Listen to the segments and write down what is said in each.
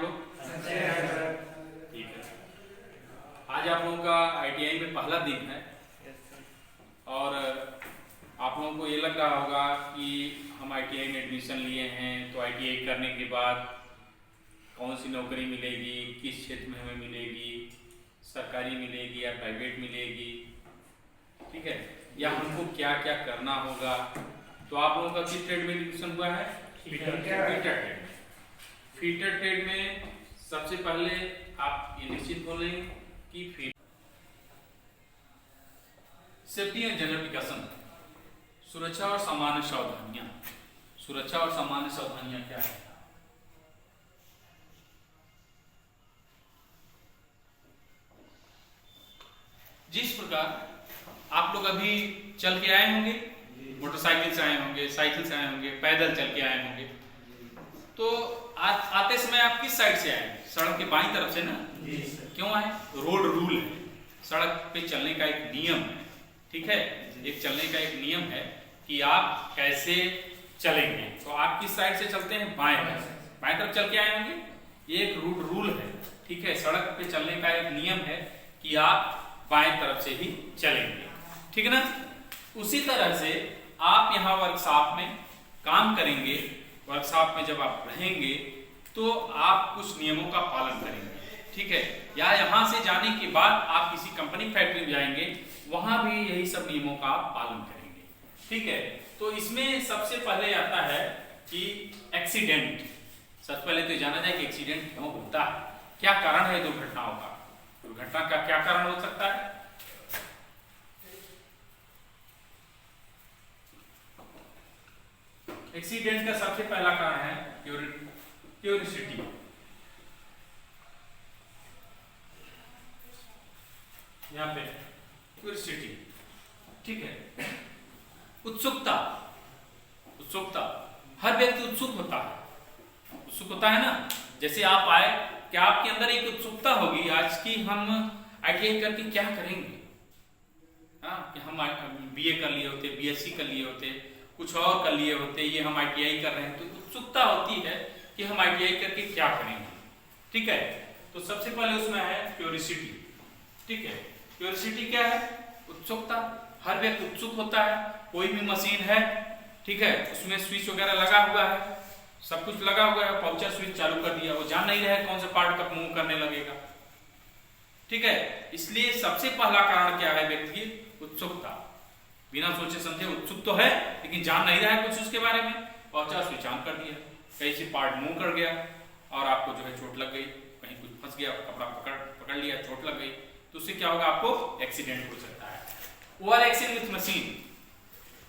आप लोग? ठीक है। आज आप लोगों का ITI में पहला दिन है और आप लोगों को ये लग रहा होगा कि हम ITI में एडमिशन लिए हैं तो ITI करने के बाद कौन सी नौकरी मिलेगी, किस क्षेत्र में हमें मिलेगी, सरकारी मिलेगी या प्राइवेट मिलेगी, ठीक है, या हमको क्या क्या करना होगा। तो आप लोगों का किस ट्रेड में एडमिशन हुआ है? फीटर ट्रेड में। फीटर ट्रेड में सबसे पहले आप ये निश्चित हो लें कि सेफ्टी एंड जनरल प्रिकॉशन, सुरक्षा और सामान्य सावधानियां। सुरक्षा और सामान्य सावधानियां क्या है? जिस प्रकार आप लोग अभी चल के आए होंगे, मोटरसाइकिल से आए होंगे, साइकिल से आए होंगे, पैदल चल के आए होंगे, तो आते समय आप किस साइड से आए? सड़क के बाईं तरफ से ना? क्यों आए? रोड रूल है, सड़क पे चलने का एक नियम है, ठीक है, एक चलने का एक नियम है कि आप कैसे चलेंगे। तो आप किस साइड से चलते हैं? बाएं तरफ। बाएं तरफ चल के आए होंगे, ये एक रूल है, ठीक है, सड़क पे चलने का एक नियम है कि आप बाएं तरफ से ही चलेंगे, ठीक है ना। उसी तरह से आप यहाँ वर्कशॉप में काम करेंगे, वर्कशॉप में जब आप रहेंगे तो आप कुछ नियमों का पालन करेंगे, ठीक है, या यहाँ से जाने के बाद आप किसी कंपनी फैक्ट्री में जाएंगे, वहां भी यही सब नियमों का आप पालन करेंगे, ठीक है। तो इसमें सबसे पहले आता है कि एक्सीडेंट। सबसे पहले तो जाना जाए कि एक्सीडेंट क्यों होता है, क्या कारण है दुर्घटनाओं का, दुर्घटना का क्या कारण हो सकता है? एक्सीडेंट का सबसे पहला कारण है क्यूरियोसिटी। यहां पे क्यूरियोसिटी, ठीक है, उत्सुकता। उत्सुकता, हर व्यक्ति उत्सुक होता है, उत्सुक होता है ना। जैसे आप आए, क्या आपके अंदर एक उत्सुकता होगी आज की हम ITI करके क्या करेंगे? हाँ, कि हम BA कर लिए होते, BSc कर लिए होते, कुछ और कर लिए होते, ये हम ITI कर रहे हैं, तो उत्सुकता होती है कि हम ITI करके क्या करेंगे, ठीक है। तो सबसे पहले उसमें है क्यूरियोसिटी, ठीक है। क्यूरियोसिटी क्या है? उत्सुकता, हर व्यक्ति उत्सुक होता है। कोई भी मशीन है, ठीक है, उसमें स्विच वगैरह लगा हुआ है, सब कुछ लगा हुआ है, पाउचर स्विच चालू कर दिया, वो जान नहीं रहा है कौन से पार्ट कब मूव करने लगेगा, ठीक है। इसलिए सबसे पहला कारण क्या है? व्यक्ति की उत्सुकता, बिना सोचे समझे उत्सुक तो है लेकिन जान नहीं रहा है कुछ उसके बारे में, पाउचर स्विच ऑन कर दिया, कहीं से पार्ट मूव कर गया और आपको जो है चोट लग गई, कहीं कुछ फंस गया, कपड़ा पकड़ लिया, चोट लग गई, तो उससे क्या होगा? आपको एक्सीडेंट हो सकता है। Over action with machine.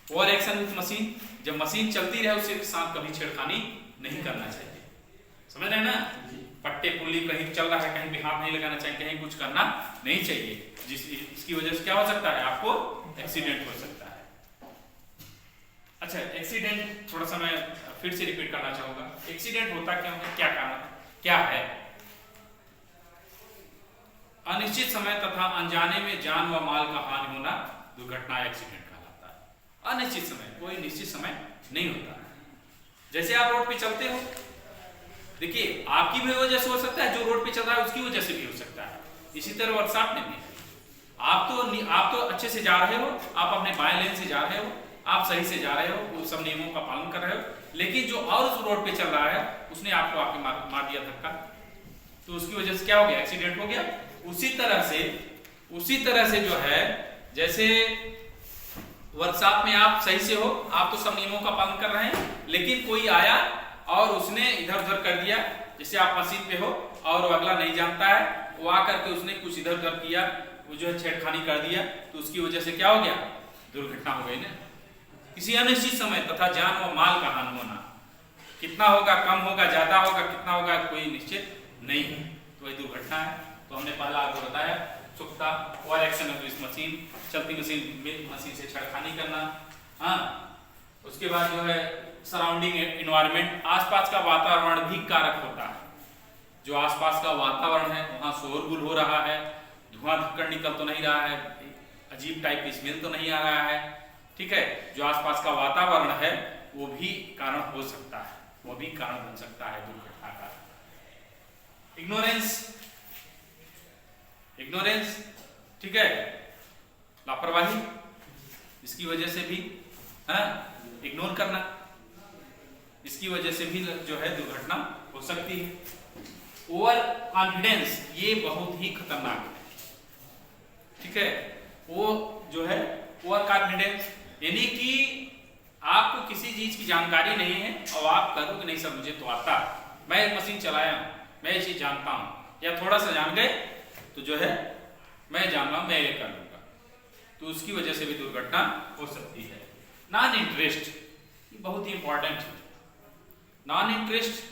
Over action with machine, जब मशीन चलती रहे उसके साथ कभी छेड़खानी नहीं करना चाहिए, समझ रहे हैं ना। पट्टे पुल्ली कहीं चल रहा है, कहीं भी हाथ नहीं लगाना चाहिए, कहीं कुछ करना नहीं चाहिए, इसकी वजह से क्या हो सकता है? आपको एक्सीडेंट हो सकता है। अच्छा, एक्सीडेंट थोड़ा सा मैं फिर से रिपीट करना चाहूंगा। एक्सीडेंट होता क्यों है, क्या कारण क्या है? अनिश्चित समय तथा अनजाने में जान व माल का हानि होना दुर्घटना एक्सीडेंट कहलाता है। अनिश्चित समय, कोई निश्चित समय नहीं होता। जैसे आप रोड पे चलते हो, देखिए आपकी भी वजह से हो सकता है, जो रोड पे चल रहा है उसकी वजह से भी हो सकता है। इसी तरह वर्कशॉप में भी आप तो अच्छे से जा रहे हो, आप अपने बाएं लेन से जा रहे हो, आप सही से जा रहे हो, वो सब नियमों का पालन कर रहे हो, लेकिन जो और उस रोड पे चल रहा है उसने आपको आके मार दिया धक्का, तो उसकी वजह से क्या हो गया? एक्सीडेंट हो गया। उसी तरह से जो है, जैसे वर्कशॉप में आप सही से हो, आप तो सब नियमों का पालन कर रहे हैं, लेकिन कोई आया और उसने इधर उधर कर दिया, जैसे आप मशीन पे हो और अगला नहीं जानता है, वो आकर के उसने कुछ इधर उधर किया, वो जो है छेड़खानी कर दिया, तो उसकी वजह से क्या हो गया? दुर्घटना हो गई ना। किसी अनिश्चित समय तथा जान व माल का हानि होना, कितना होगा, कम होगा, ज्यादा होगा, कितना होगा, कोई निश्चित नहीं है, तो वही दुर्घटना है। तो हमने पहला आपको बताया उत्सुकता, over action of this machine, चलती मशीन से छेड़खानी करना। हाँ, उसके बाद जो है सराउंडिंग एनवायरनमेंट, आसपास का वातावरण भी कारक होता है। जो आसपास का वातावरण है वहाँ शोरगुल हो रहा है, धुआं धक्कड़ निकल तो नहीं रहा है, अजीब टाइप की स्मेल तो नहीं आ रहा है, ठीक है। जो आसपास का वातावरण है वो भी कारण हो सकता है, वो भी कारण बन सकता है दुर्घटना का। इग्नोरेंस, इग्नोरेंस, ठीक है, लापरवाही, इसकी वजह से भी इग्नोर करना, इसकी वजह से भी जो है दुर्घटना हो सकती है। ओवर कॉन्फिडेंस, ये बहुत ही खतरनाक है, ठीक है। वो जो है ओवर कॉन्फिडेंस, यानी कि आपको किसी चीज की जानकारी नहीं है और आप कहो कि नहीं सर मुझे तो आता, मैं एक मशीन चलाया हूं, मैं ये चीज जानता हूं, या थोड़ा सा जान गए तो जो है मैं जान रहा हूं, मैं ये कर लूंगा, तो उसकी वजह से भी दुर्घटना हो सकती है। नॉन इंटरेस्ट, ये बहुत ही इंपॉर्टेंट है। नॉन इंटरेस्ट,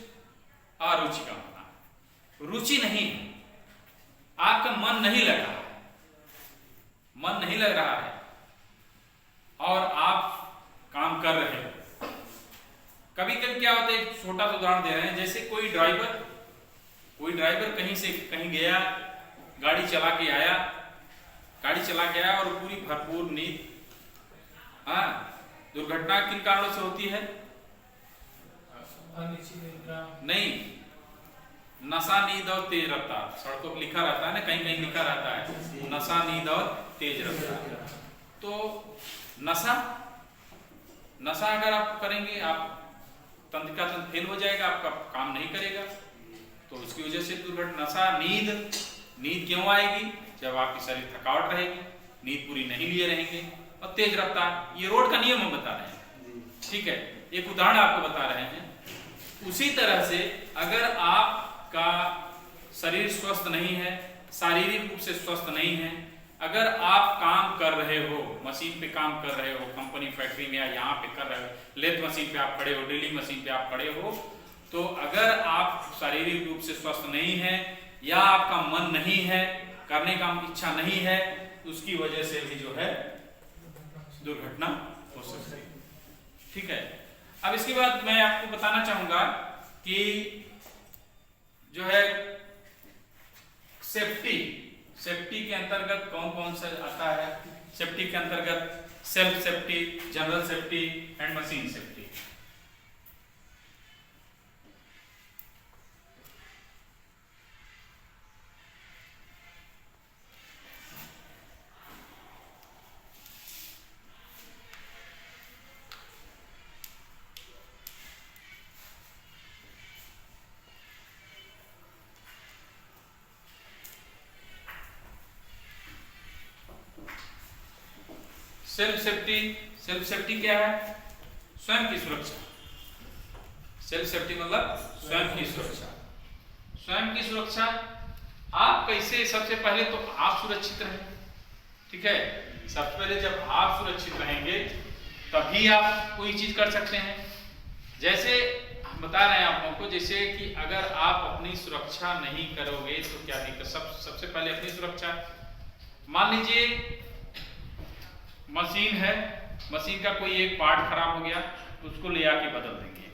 अरुचि का होना, रुचि नहीं है, आपका मन नहीं लग रहा है, मन नहीं लग रहा है और आप काम कर रहे हो। कभी कभी क्या होता है, छोटा सा उदाहरण दे रहे हैं, जैसे कोई ड्राइवर कहीं से कहीं गया, गाड़ी चला के आया, और पूरी भरपूर नींद, दुर्घटना किन कारणों से होती है? नहीं, नशा, नींद और तेज रफ्तार, सड़कों पर लिखा रहता है ना, कहीं कहीं लिखा रहता है नशा, नींद और तेज रफ्तार। तो नशा अगर आप करेंगे, आप तंत्रिका तंत्र फेल हो जाएगा, आपका काम नहीं करेगा, तो उसकी वजह से दुर्घटना। नशा, नींद क्यों आएगी? जब आपकी शरीर थकावट रहेगी, नींद पूरी नहीं लिए रहेंगे। और तेज रफ्तार, ये रोड का नियम हम बता रहे हैं, ठीक है, एक उदाहरण आपको बता रहे हैं। उसी तरह से अगर आपका शरीर स्वस्थ नहीं है, शारीरिक रूप से स्वस्थ नहीं है, अगर आप काम कर रहे हो, मशीन पे काम कर रहे हो, कंपनी फैक्ट्री में या यहाँ पे कर रहे हो, लेथ मशीन पे आप खड़े हो, ड्रिलिंग मशीन पे आप खड़े हो, तो अगर आप शारीरिक रूप से स्वस्थ नहीं है या आपका मन नहीं है, करने का इच्छा नहीं है, उसकी वजह से भी जो है दुर्घटना हो सकती है, ठीक है। अब इसके बाद मैं आपको बताना चाहूंगा कि जो है सेफ्टी के अंतर्गत कौन कौन सा आता है। सेफ्टी के अंतर्गत self safety, general safety and machine safety. Self safety क्या है? स्वयं की सुरक्षा। सेल्फ सेफ्टी मतलब स्वयं की सुरक्षा। स्वयं की सुरक्षा आप कैसे? सबसे पहले तो आप सुरक्षित रहें, ठीक है। सबसे पहले जब आप सुरक्षित रहेंगे तभी आप कोई चीज कर सकते हैं। जैसे हम बता रहे हैं आप लोगों को, जैसे कि अगर आप अपनी सुरक्षा नहीं करोगे तो क्या दिक्कत? सबसे पहले अपनी सुरक्षा। मान लीजिए मशीन है, मशीन का कोई एक पार्ट खराब हो गया, उसको ले आके बदल देंगे।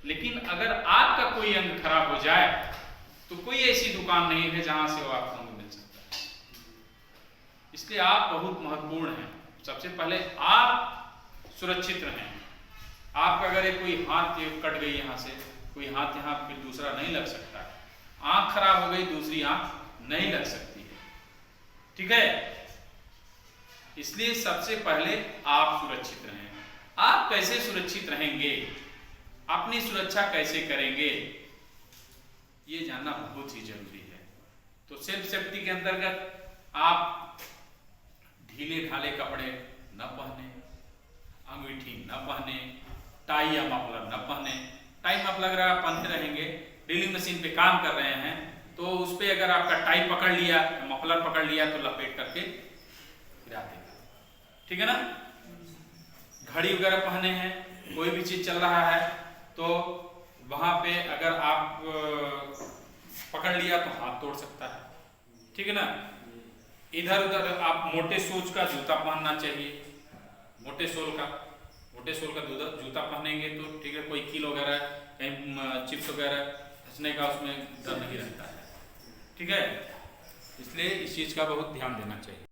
लेकिन अगर आपका कोई अंग खराब हो जाए तो कोई ऐसी दुकान नहीं है जहां से वो आपको अंग मिल सकता है। इसलिए आप बहुत महत्वपूर्ण हैं। सबसे पहले आप सुरक्षित रहें। आपका अगर कोई हाथ कट गई यहाँ से, कोई हाथ यहाँ फिर दूसरा नहीं लग सकता। आंख खराब हो गई, दूसरी आंख नहीं लग सकती है, ठीक है। इसलिए सबसे पहले आप सुरक्षित रहें। आप कैसे सुरक्षित रहेंगे, अपनी सुरक्षा कैसे करेंगे, ये जानना बहुत ही जरूरी है। तो सेल्फ सेफ्टी के अंतर्गत आप ढीले ढाले कपड़े न पहने, अंगूठी न पहने, टाई या मफलर न पहने। टाई मफलर अगर आप पहनते रहेंगे, ड्रिलिंग मशीन पे काम कर रहे हैं, तो उस पर अगर आपका टाई पकड़ लिया, मफलर पकड़ लिया, तो लपेट करके गिरा देगा, ठीक है ना। घड़ी वगैरह पहने हैं, कोई भी चीज चल रहा है तो वहां पे अगर आप पकड़ लिया तो हाथ तोड़ सकता है, ठीक है ना। इधर उधर आप मोटे सोच का जूता पहनना चाहिए, मोटे सोल का जूता पहनेंगे तो ठीक है, कोई कील वगैरह कहीं चिप्स वगैरह धंसने का उसमें डर नहीं रहता है, ठीक है। इसलिए इस चीज का बहुत ध्यान देना चाहिए।